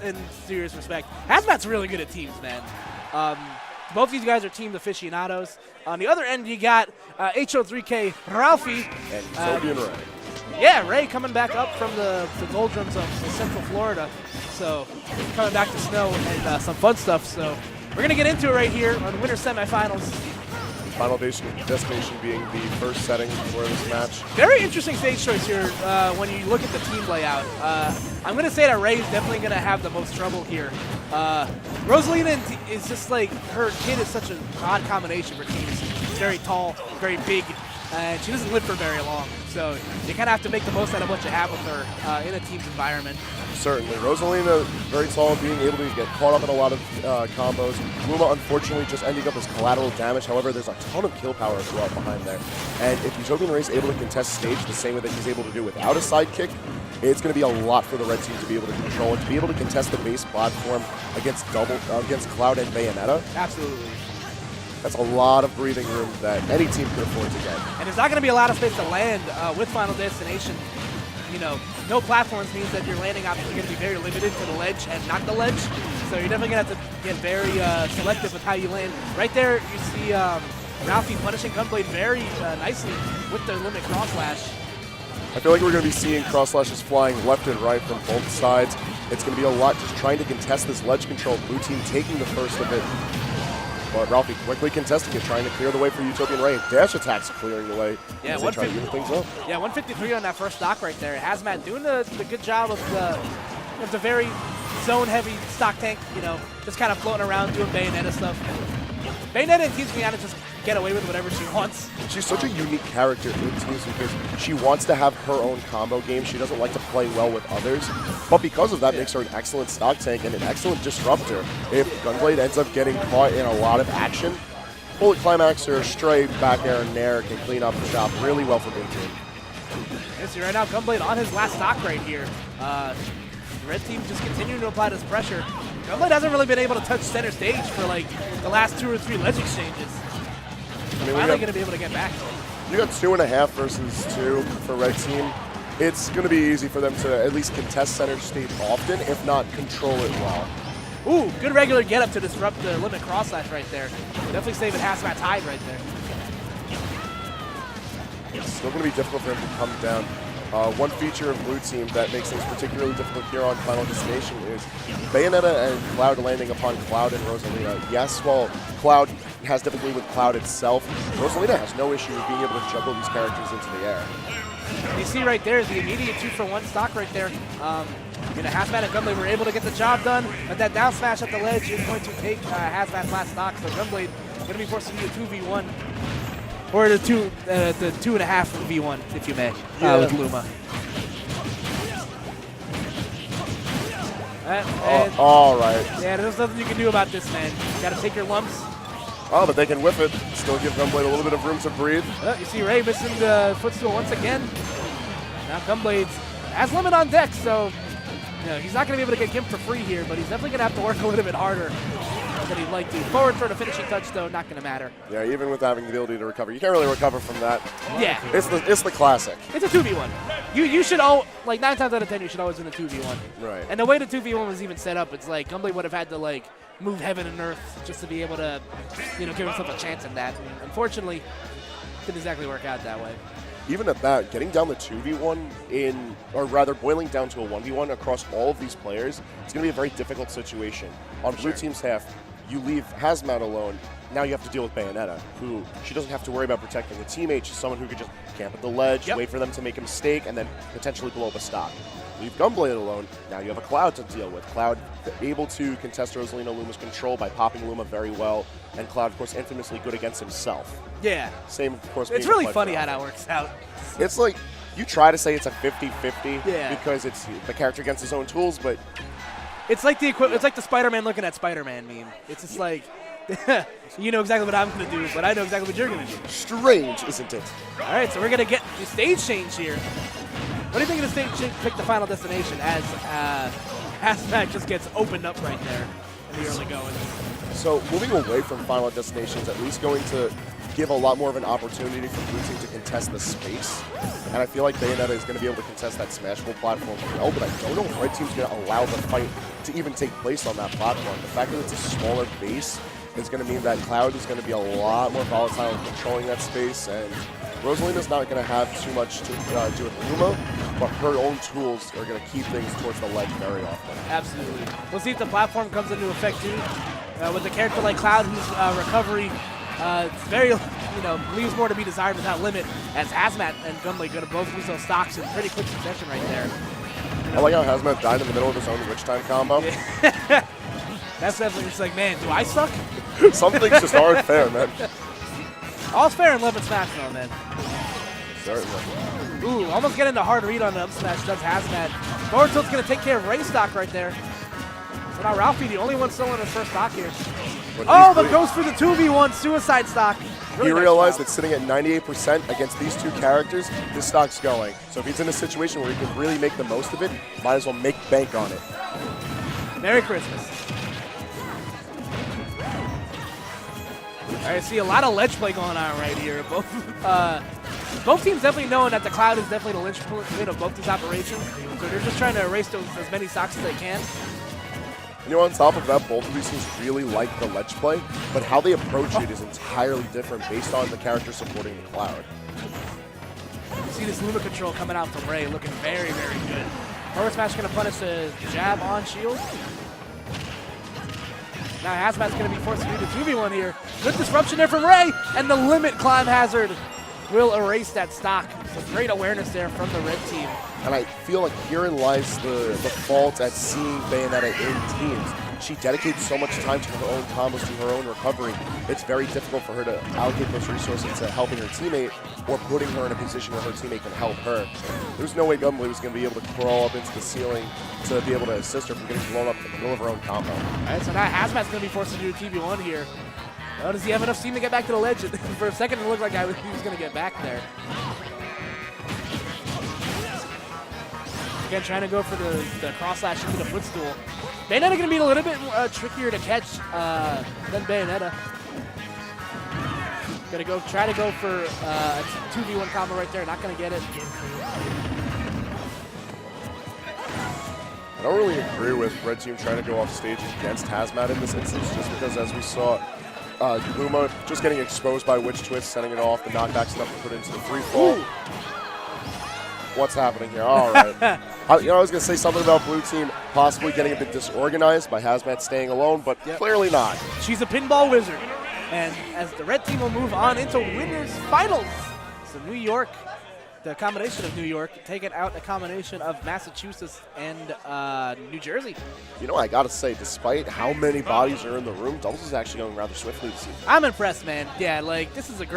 in serious respect. HazMatt's really good at teams, man. Both of these guys are team aficionados. On the other end, you got Ho3K, Ralphie. And Utopian Ray. Yeah, Ray coming back up from the doldrums of Central Florida. So coming back to snow and some fun stuff. So we're going to get into it right here on winter semifinals. Final destination being the first setting for this match. Very interesting stage choice here when you look at the team layout. I'm going to say that Ray's definitely going to have the most trouble here. Rosalina is just like, her kid is such an odd combination for teams. She's very tall, very big, and she doesn't live for very long. So you kind of have to make the most out of what you have with her in a team's environment. Certainly. Rosalina, very tall, being able to get caught up in a lot of combos. Luma, unfortunately, just ending up as collateral damage. However, there's a ton of kill power as well behind there. And if Utopian Ray is able to contest stage the same way that he's able to do without a sidekick, it's going to be a lot for the red team to be able to control and to be able to contest the base platform against Cloud and Bayonetta. Absolutely. That's a lot of breathing room that any team could afford to get. And there's not going to be a lot of space to land with Final Destination. You know, no platforms means that your landing options are going to be very limited to the ledge and not the ledge. So you're definitely going to have to get very selective with how you land. Right there, you see Ralphie punishing Gunblade very nicely with the limit cross slash. I feel like we're going to be seeing cross slashes flying left and right from both sides. It's going to be a lot just trying to contest this ledge control. Blue team taking the first of it. But Ralphie quickly contesting it, trying to clear the way for Utopian Ray. Dash attacks clearing the way as they try to even things up. Yeah, 153 on that first stock right there. HazMatt doing the good job of the very zone-heavy stock tank, you know, just kind of floating around doing Bayonetta stuff. Bayonetta and Teams Miana just get away with whatever she wants. She's such a unique character in Teams because she wants to have her own combo game. She doesn't like to play well with others. But because of that, makes her an excellent stock tank and an excellent disruptor. If Gunblade ends up getting caught in a lot of action, bullet climax or stray back air and nair can clean up the shop really well for Blue Team. You see right now, Gunblade on his last stock right here. The red team just continuing to apply this pressure. Gunblade hasn't really been able to touch center stage for like the last 2 or 3 ledge exchanges. I mean, finally going to be able to get back. You got 2.5 versus 2 for red team. It's going to be easy for them to at least contest center stage often, if not control it well. Ooh, good regular get up to disrupt the limit cross slash right there. Definitely saving HazMatt's hide right there. It's still going to be difficult for him to come down. One feature of Blue Team that makes things particularly difficult here on Final Destination is Bayonetta and Cloud landing upon Cloud and Rosalina. Yes, while Cloud has difficulty with Cloud itself, Rosalina has no issue with being able to juggle these characters into the air. You see right there the immediate 2-for-1 stock right there. You know, HazMatt and Gunblade were able to get the job done, but that down smash at the ledge is going to take HazMatt's last stock, so Gunblade going to be forced to do a 2v1. Or the 2.5 v1, if you may, with Luma. All right. Yeah, there's nothing you can do about this, man. You got to take your lumps. Oh, but they can whip it. Still give Gunblade a little bit of room to breathe. You see Ray missing the footstool once again. Now Gunblade has limit on deck, so you know, he's not going to be able to get gimped for free here, but he's definitely going to have to work a little bit harder than he'd like to. Forward for the finishing touch, though, not going to matter. Yeah, even with having the ability to recover, you can't really recover from that. Yeah. It's the classic. It's a 2v1. You should like 9 times out of 10, you should always win a 2v1. Right. And the way the 2v1 was even set up, it's like Gunblade would have had to like move heaven and earth just to be able to, you know, give himself a chance in that. And unfortunately, didn't exactly work out that way. Even at that, getting down the 2v1 or rather boiling down to a 1v1 across all of these players, it's going to be a very difficult situation. On Blue Team's half, you leave HazMatt alone. Now you have to deal with Bayonetta, who she doesn't have to worry about protecting a teammate. She's someone who could just camp at the ledge, wait for them to make a mistake, and then potentially blow up a stock. Leave Gunblade alone. Now you have a Cloud to deal with. Cloud able to contest Rosalina Luma's control by popping Luma very well, and Cloud, of course, infamously good against himself. Yeah. Same, of course. It's really funny how that works out. It's like you try to say it's a 50-50 because it's the character against his own tools, but it's like the it's like the Spider-Man looking at Spider-Man meme. It's just like, you know exactly what I'm going to do, but I know exactly what you're going to do. Strange, isn't it? All right, so we're going to get the stage change here. What do you think of the stage change? Pick the Final Destination as HazMatt just gets opened up right there in the early going. So moving away from Final Destinations, at least going to give a lot more of an opportunity for blue team to contest the space. And I feel like Bayonetta is going to be able to contest that smashable platform well, but I don't know if red team's going to allow the fight to even take place on that platform. The fact that it's a smaller base is going to mean that Cloud is going to be a lot more volatile in controlling that space, and Rosalina's not going to have too much to do with Luma, but her own tools are going to keep things towards the ledge very often. Absolutely. We'll see if the platform comes into effect too. With a character like Cloud, whose recovery it's very, leaves more to be desired without limit, as HazMatt and Gunblade going to both lose those stocks in pretty quick succession right there. I like how HazMatt died in the middle of his own Witch Time combo. Yeah. That's definitely just like, man, do I suck? Some things just aren't fair, man. All's fair in love and smash though, man. Certainly. Ooh, almost getting the hard read on the up smash does HazMatt. Forward tilt's going to take care of Ray stock right there. So now Ralphie, the only one still in his first stock here. But goes for the 2v1 suicide stock. Really he nice realized job. that sitting at 98% against these two characters, this stock's going. So if he's in a situation where he can really make the most of it, might as well make bank on it. Merry Christmas. All right, see a lot of ledge play going on right here. Both teams definitely knowing that the Cloud is definitely the linchpin of both these operations. So they're just trying to erase as many stocks as they can. On top of that, both of these teams really like the ledge play, but how they approach it is entirely different based on the character supporting the Cloud. You see this Luma control coming out from Ray, looking very, very good. Forward smash going to punish the jab on shield. Now HazMatt's going to be forced to do the 2v1 here. Good disruption there from Ray, and the limit climb hazard will erase that stock. So great awareness there from the red team. And I feel like herein lies the fault at seeing Bayonetta in teams. She dedicates so much time to her own combos, to her own recovery. It's very difficult for her to allocate those resources to helping her teammate or putting her in a position where her teammate can help her. There's no way Gunblade was going to be able to crawl up into the ceiling to be able to assist her from getting blown up in the middle of her own combo. All right, so now HazMatt's going to be forced to do a 2v1 here. Oh, does he have enough steam to get back to the ledge? For a second, it looked like he was going to get back there. Again, trying to go for the cross slash into the footstool. Bayonetta going to be a little bit trickier to catch than Bayonetta. Going to try to go for a 2v1 combo right there. Not going to get it. I don't really agree with Red Team trying to go off stage against HazMatt in this instance, just because, as we saw, Luma just getting exposed by Witch Twist, sending it off. The knockback's enough to put it into the free fall. Ooh. What's happening here? All right. I was going to say something about blue team possibly getting a bit disorganized by HazMatt staying alone, but clearly not. She's a pinball wizard. And as the red team will move on into winners finals. So New York, the combination of New York, taking out a combination of Massachusetts and New Jersey. I got to say, despite how many bodies are in the room, doubles is actually going rather swiftly this season. I'm impressed, man. Yeah, this is a great